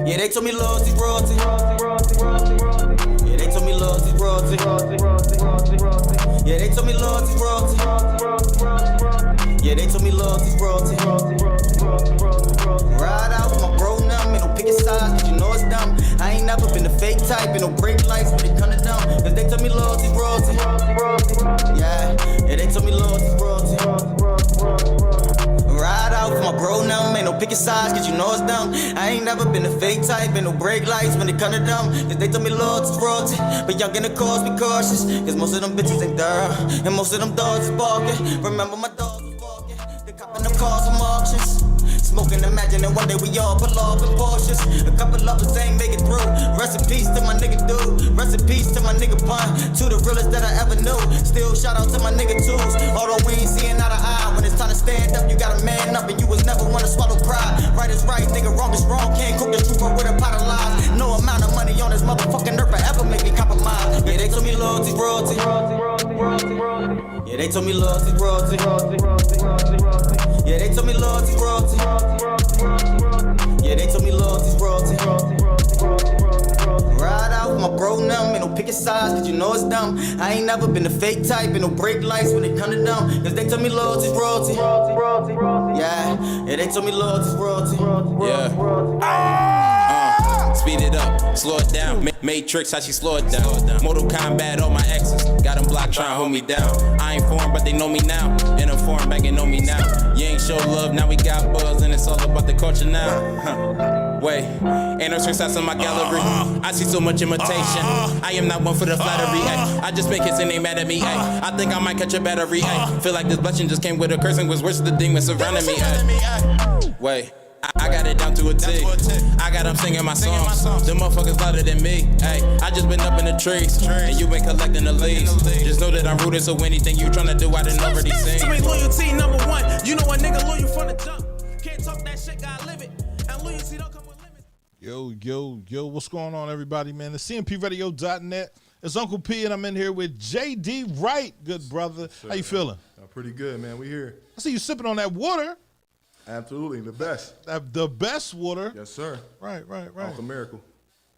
Yeah, they told me loyalty's royalty. Yeah, they told me loyalty's royalty. Yeah, they told me loyalty's royalty. Yeah, they told me loyalty's royalty. Ride out with my bro now, man, don't pick a side, cause you know it's dumb. I ain't never been the fake type, and no break lights when they come to dumb. Cause they told me loyalty's royalty. Yeah, they told me loyalty's royalty. Ride out with my bro now, man, no picking sides, cause you know it's dumb. I ain't never been the fake type, and no break lights when they come to dumb. Cause they told me loyalty's royalty. But young in the cause, be cautious, cause most of them bitches ain't thorough, and most of them dogs is barking. Remember my dogs was barking. They copping them cars from auctions. Smoking, imagining one day we all pull off in Porsches. A couple lovers ain't make it through. Rest in peace to my nigga dude. Rest in peace to my nigga Pun. To the realest that I ever knew. Still shout out to my nigga Tools. Although we ain't seeing eye to eye. When it's time to stand up, you gotta man up. And you was never wanna swallow pride. Right is right, nigga, wrong is wrong. Can't cook the truth up with a pot of lies. No amount of money on this motherfucking earth ever make me compromise. Yeah, they told me loyalty's royalty. Yeah, they told me loyalty's royalty. Yeah, they told me loyalty's royalty. Yeah, they told me loyalty's royalty. Ride out with my bro now, man, don't pick a sides, cause you know it's dumb. I ain't never been the fake type, and no break lights when they come to dumb. Cause they told me loyalty's royalty. Yeah, they told me loyalty's royalty. Yeah. Speed it up, slow it down. Matrix, how she slow it down. Mortal Kombat, all my exes. Got them blocked trying to hold me down. I ain't foreign, but they know me now. And I'm foreign back and know me now. You ain't show love, now we got buzz, and it's all about the culture now. Wait, ain't no success in my gallery. I see so much imitation. I am not one for the flattery. I just make hits and they mad at me. I think I might catch a battery. Feel like this blessing just came with a curse and was worse than the demons surrounding me. Wait. I got it down to a T. I got them singing my songs. Them motherfuckers louder than me. Hey, I just been up in the trees, and you been collecting the leaves. Just know that I'm rooting, so anything you tryna do, I done already seen. To me, loyalty number one. You know a nigga loyal from the jump. Can't talk that shit, gotta live it. And loyalty don't come with limits. Yo, what's going on, everybody, man? It's CMPRadio.net. It's Uncle P, and I'm in here with J.D. Wright, good brother. Sir, how you feeling? Pretty good, man. We here. I see you sipping on that water. Absolutely, the best. The best water. Yes, sir. Right. Off a miracle.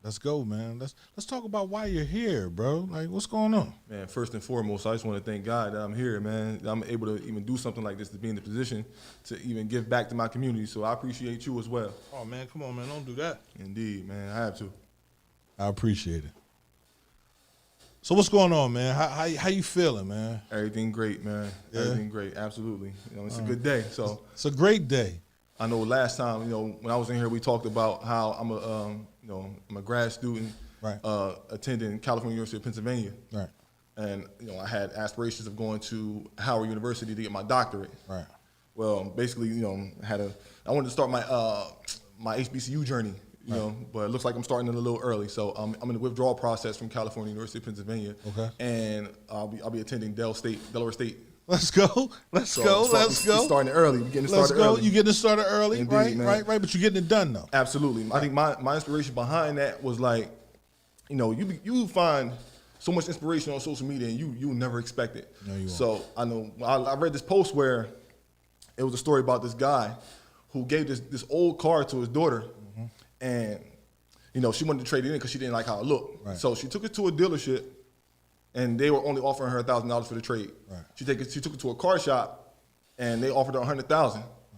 Let's go, man. Let's talk about why you're here, bro. Like, what's going on? Man, first and foremost, I just want to thank God that I'm here, man. That I'm able to even do something like this, to be in the position to even give back to my community. So I appreciate you as well. Oh, man, come on, man. Don't do that. Indeed, man. I have to. I appreciate it. So what's going on, man? How you feeling, man? Everything great, man. Yeah. Everything great, absolutely. You know, it's a good day. So it's a great day. I know last time, you know, when I was in here, we talked about how I'm a grad student, right, attending California University of Pennsylvania, right, and you know, I had aspirations of going to Howard University to get my doctorate, right. Well, basically, you know, I wanted to start my my HBCU journey. You know, but it looks like I'm starting it a little early. So I'm in the withdrawal process from California University of Pennsylvania. Okay. And I'll be attending Delaware State. Let's go. Let's go. Starting early. We're getting started early. You getting it started early, Indeed, right? But you're getting it done though. Absolutely. I think my inspiration behind that was like, you know, you find so much inspiration on social media and you never expect it. No, you won't. So I know I read this post where it was a story about this guy who gave this old car to his daughter. And, you know, she wanted to trade it in because she didn't like how it looked. Right. So she took it to a dealership, and they were only offering her $1,000 for the trade. Right. She took it to a car shop, and they offered her $100,000.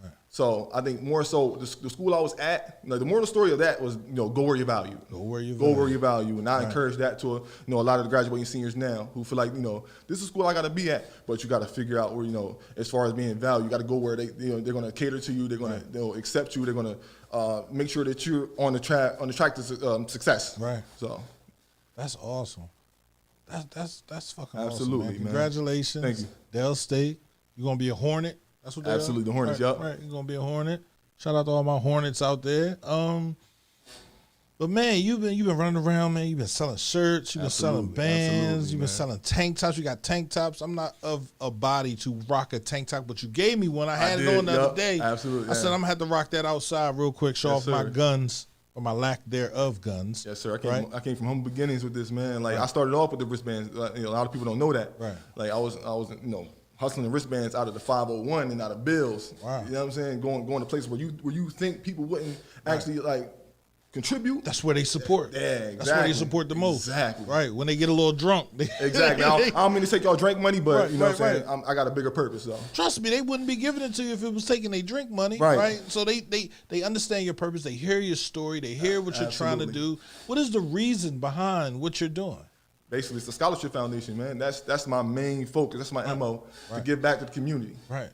Right. So I think more so the school I was at, you know, the moral story of that was, you know, go where you value. Go where you value. And I encourage that to a lot of the graduating seniors now who feel like, you know, this is school I got to be at, but you got to figure out where, you know, as far as being valued, you got to go where they're going to cater to you, they'll accept you, they're going to make sure that you're on the track to success. Right. So that's awesome. That's fucking absolutely, awesome, man. Man. Congratulations. Thank you. Dell State. You're gonna be a Hornet. That's what they absolutely are. The Hornets. Right, Yep. Right. You're gonna be a Hornet. Shout out to all my Hornets out there. But man, you've been running around, man. You've been selling shirts. You've been selling bands. You've been selling tank tops. You got tank tops. I'm not of a body to rock a tank top, but you gave me one. I had it on the other day. Absolutely. I said I'm gonna have to rock that outside real quick, show off my guns or my lack thereof guns. Yes, sir. I came from humble beginnings with this, man. Like I started off with the wristbands. You know, a lot of people don't know that. Right. Like I was you know, hustling the wristbands out of the 501 and out of bills. Wow. You know what I'm saying? Going to places where you think people wouldn't actually like contribute, That's where they support. Yeah, exactly. That's where they support the most. Exactly. Right. When they get a little drunk. Exactly. I don't mean to take y'all drink money, but Right, you know what I'm right, saying? I got a bigger purpose, though. Trust me, they wouldn't be giving it to you if it was taking their drink money. Right. So they understand your purpose. They hear your story. They hear what you're trying to do. What is the reason behind what you're doing? Basically, it's the scholarship foundation, man. That's my main focus. That's my MO, to give back to the community. Right.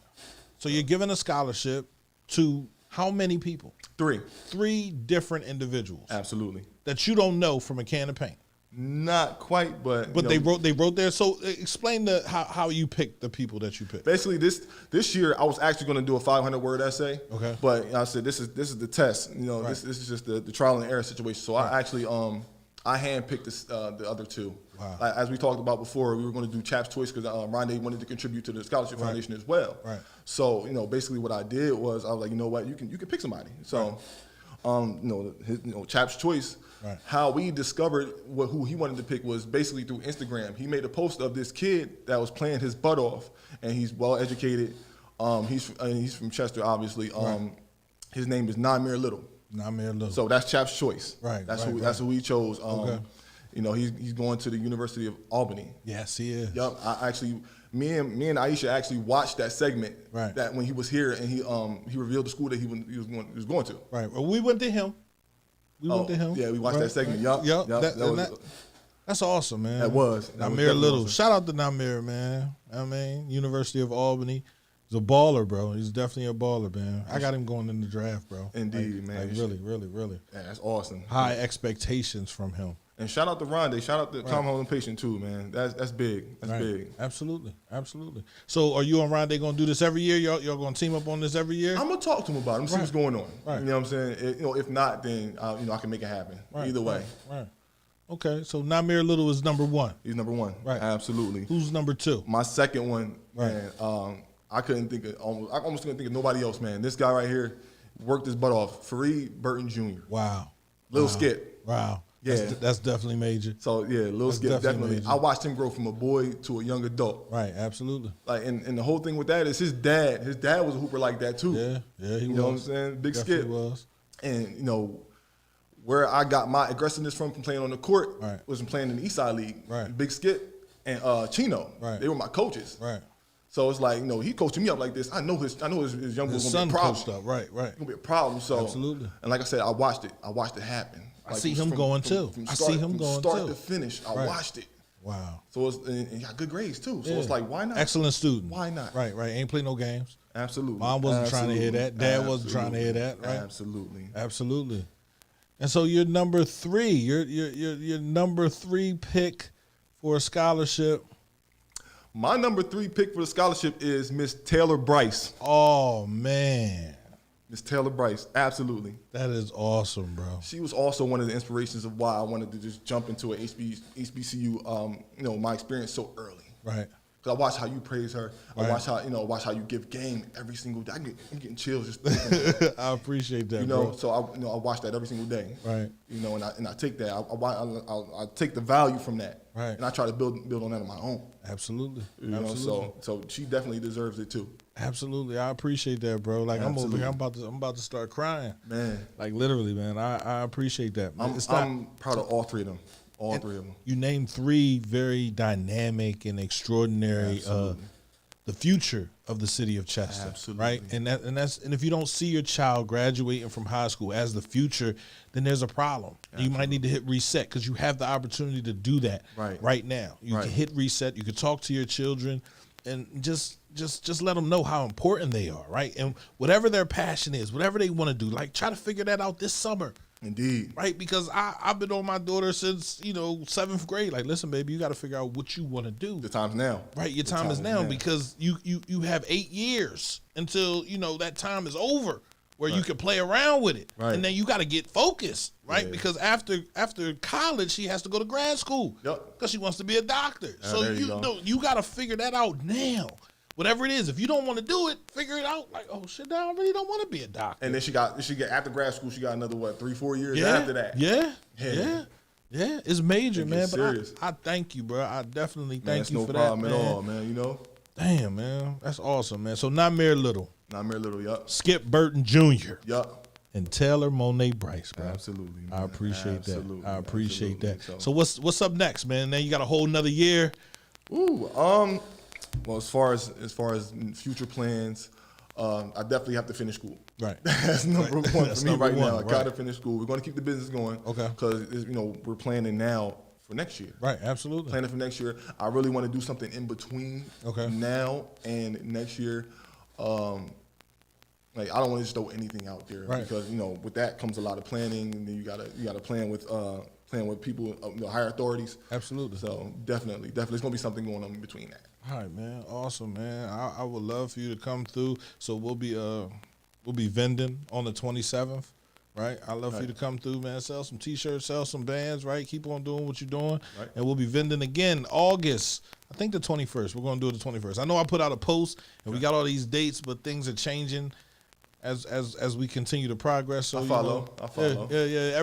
So you're giving a scholarship to how many people? 3. 3 different individuals. Absolutely. That you don't know from a can of paint. Not quite, but they wrote there. So explain how you picked the people that you picked. Basically, this year I was actually going to do a 500-word essay. Okay. But I said this is the test. Right. This is just the trial and error situation. So I actually I handpicked the other 2. Wow. As we talked about before, we were going to do Chap's Choice because Rondé wanted to contribute to the scholarship foundation as well. Right. So basically what I did was I was like, you know what, you can pick somebody. So, Chap's Choice. Right. How we discovered who he wanted to pick was basically through Instagram. He made a post of this kid that was playing his butt off, and he's well educated. He's from Chester, obviously. His name is Namir Little. Namir Little. So that's Chap's Choice. Right. That's right, who we chose. Okay. He's going to the University of Albany. Yes, he is. Yup. Me and Aisha actually watched that segment. Right. That when he was here and he revealed the school that he was going to. Right. Well, we went to him. Yeah, we watched that segment. Yup. That's awesome, man. That was Namir Little. awesome. Shout out to Namir, man. I mean, University of Albany. He's a baller, bro. He's definitely a baller, man. I got him going in the draft, bro. Indeed, man. Like really. Yeah, that's awesome. High expectations from him. And shout out to Rondé. Shout out to Calm Home Patient too, man. That's big. That's big. Absolutely. So are you and Rondé gonna do this every year? Y'all gonna team up on this every year? I'm gonna talk to him about it. See what's going on. Right. You know what I'm saying? If not, then I can make it happen. Either way. Right. Okay. So Namir Little is number 1. He's number 1. Right. Absolutely. Who's number 2? My second one, Right. man. I almost couldn't think of nobody else, man. This guy right here worked his butt off. Fareed Burton Jr. Wow. Little Skip. Wow. Yeah. That's definitely major. So yeah, Lil That's Skip definitely. major. I watched him grow from a boy to a young adult. Right, absolutely. Like and the whole thing with that is his dad. His dad was a hooper like that too. Yeah, he was. You know what I'm saying? Big Definitely Skip was. And where I got my aggressiveness from playing on the court was from playing in the Eastside League. Right. Big Skip and Chino. Right. They were my coaches. Right. So it's like, he coaching me up like this. I know his young boy's His gonna son be a problem. coached up. Right. It's gonna be a problem. So Absolutely. And like I said, I watched it happen. I see him going too. From I see him going start too. to finish, I Right. watched it. Wow. So and he got good grades too. So Yeah. it's like, why not? Excellent student. Why not? Right. Ain't play no games. Absolutely. Mom wasn't trying to hear that. Dad wasn't trying to hear that. Right. Absolutely. And so you're number 3. You're number 3 pick for a scholarship. My number 3 pick for the scholarship is Miss Taylor Bryce. Oh man. Miss Taylor Bryce, absolutely. That is awesome, bro. She was also one of the inspirations of why I wanted to just jump into an HBCU. My experience so early. Right. Because I watched how you praise her. Right. I watch how you give game every single day. I'm getting chills just thinking about it. I appreciate that, bro. So I watch that every single day. Right. And I take that. I take the value from that. Right. And I try to build on that on my own. Absolutely. So she definitely deserves it too. Absolutely. I appreciate that, bro. Like Absolutely. I'm over here, I'm about to start crying. Man. Like literally, man. I appreciate that. I'm proud of all 3 of them. All 3 of them. You named 3 very dynamic and extraordinary the future of the city of Chester. Absolutely. Right? And if you don't see your child graduating from high school as the future, then there's a problem. You might need to hit reset because you have the opportunity to do that right now. You can hit reset, you can talk to your children and just let them know how important they are, right? And whatever their passion is, whatever they want to do, like try to figure that out this summer. Indeed. Right? Because I've been on my daughter since, 7th grade. Like, listen, baby, you got to figure out what you want to do. The time's now. Right? Your time is now because you have 8 years until, that time is over where you can play around with it. Right. And then you got to get focused, right? Yeah. Because after college, she has to go to grad school. Yep. Because she wants to be a doctor. So there you go. you got to figure that out now. Whatever it is, if you don't want to do it, figure it out. Like, oh shit, I really don't want to be a doctor. And then she got after grad school, she got another 3-4 years after that. Yeah. It's major, man. But serious. I thank you, bro. I definitely thank you no for problem that, at man. all, man. Damn, man, that's awesome, man. So Namir Little, Namir Little, yup. Skip Burton Jr. Yup. and Taylor Monet Bryce, bro. Absolutely, man. I appreciate Absolutely, that. I appreciate absolutely. that. So what's up next, man? Now you got a whole nother year. Ooh, well, as far as future plans, I definitely have to finish school. Right. That's number one That's for me number right one, now. I right. gotta finish school. We're gonna keep the business going. Okay. Because we're planning now for next year. Right, absolutely. Planning for next year. I really want to do something in between now and next year. Like I don't want to just throw anything out there because with that comes a lot of planning, and then you gotta plan with people, higher authorities. Absolutely. So definitely, it's gonna be something going on in between that. All right, man. Awesome, man. I would love for you to come through. So we'll be vending on the 27th, right? I'd love for you to come through, man. Sell some T-shirts, sell some bands, right? Keep on doing what you're doing. Right. And we'll be vending again August, I think the 21st. We're going to do it the 21st. I know I put out a post, and we got all these dates, but things are changing as we continue to progress. So I follow. Yeah.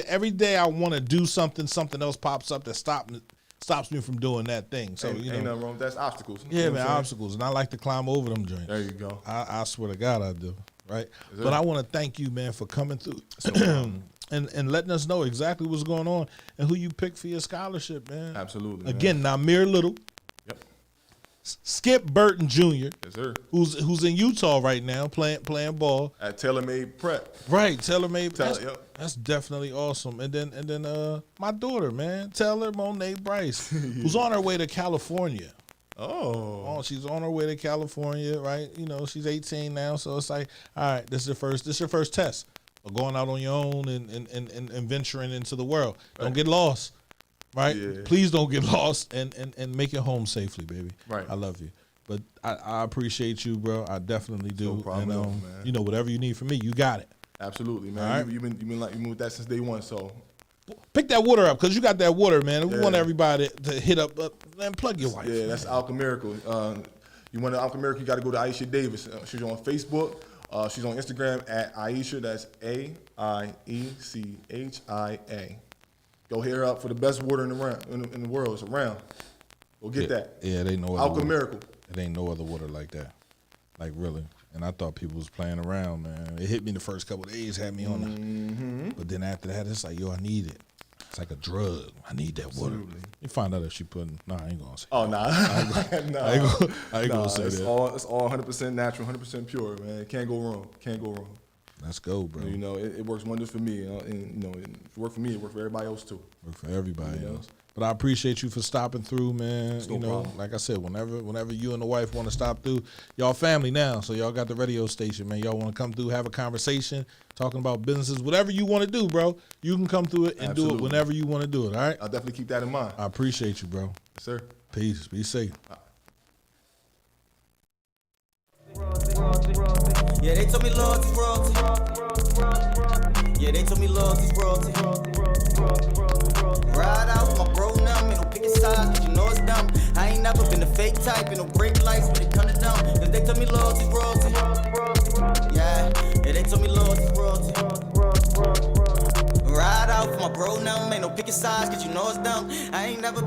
Every day I want to do something else pops up that stops me from doing that thing. So ain't nothing wrong with that. That's obstacles. Yeah, man, obstacles, and I like to climb over them joints. There you go. I swear to God I do, right? But I want to thank you, man, for coming through and letting us know exactly what's going on and who you picked for your scholarship, man. Absolutely. Again, Namir Little, Yep. Skip Burton Jr., Yes, sir. who's in Utah right now playing ball. At TaylorMade Prep. Right, TaylorMade. Yep. That's definitely awesome. And then my daughter, man, Taylor Monet Bryce, who's on her way to California. Oh, She's on her way to California, right? She's 18 now, so it's like, all right, this is your first test of going out on your own and venturing into the world. Don't get lost, right? Yeah. Please don't get lost and make it home safely, baby. Right. I love you. But I appreciate you, bro. I definitely do. No problem, And man. whatever you need from me, you got it. absolutely, man. All right. You've been with that since day one. So Pick that water up, because you got that water, man. We Yeah. want everybody to hit up and plug your wife. yeah, that's Alka Miracle. You want Alka Miracle? You got to go to Aisha Davis. She's on Facebook. She's on Instagram at Aisha. That's AIECHIA. Go hit her up for the best water in the world. It's around. Go get that. Yeah, they know Alka Miracle. It ain't no other water like that. Like, really. And I thought people was playing around, man. It hit me the first couple of days, had me on it. But then after that, it's like, yo, I need it. It's like a drug. I need that water. Absolutely. You find out if she putting, I ain't going to say Oh, nah. I ain't gonna say it's that. It's all 100% natural, 100% pure, man. Can't go wrong. Let's go, bro. It works wonders for me. And if it worked for me, it worked for everybody else, too. Work for everybody else. But I appreciate you for stopping through, man. No problem. Like I said, whenever you and the wife want to stop through, y'all family now. So y'all got the radio station, man. Y'all want to come through, have a conversation, talking about businesses, whatever you want to do, bro. You can come through it and do it Absolutely. whenever you want to do it, all right? I'll definitely keep that in mind. I appreciate you, bro. Yes, sir. Peace. Be safe. Yeah, they told me loyalty's royalty. Yeah, they told me loyalty's royalty. Ride out with my bro now, man, don't pick a side, cause you know it's dumb. I ain't never been a fake type, and no break lights when it come to dumb. Cause they told me loyalty's royalty. Yeah, they told me loyalty's royalty. Ride out with my bro now, man, no pick a sides, cause you know it's dumb. I ain't never been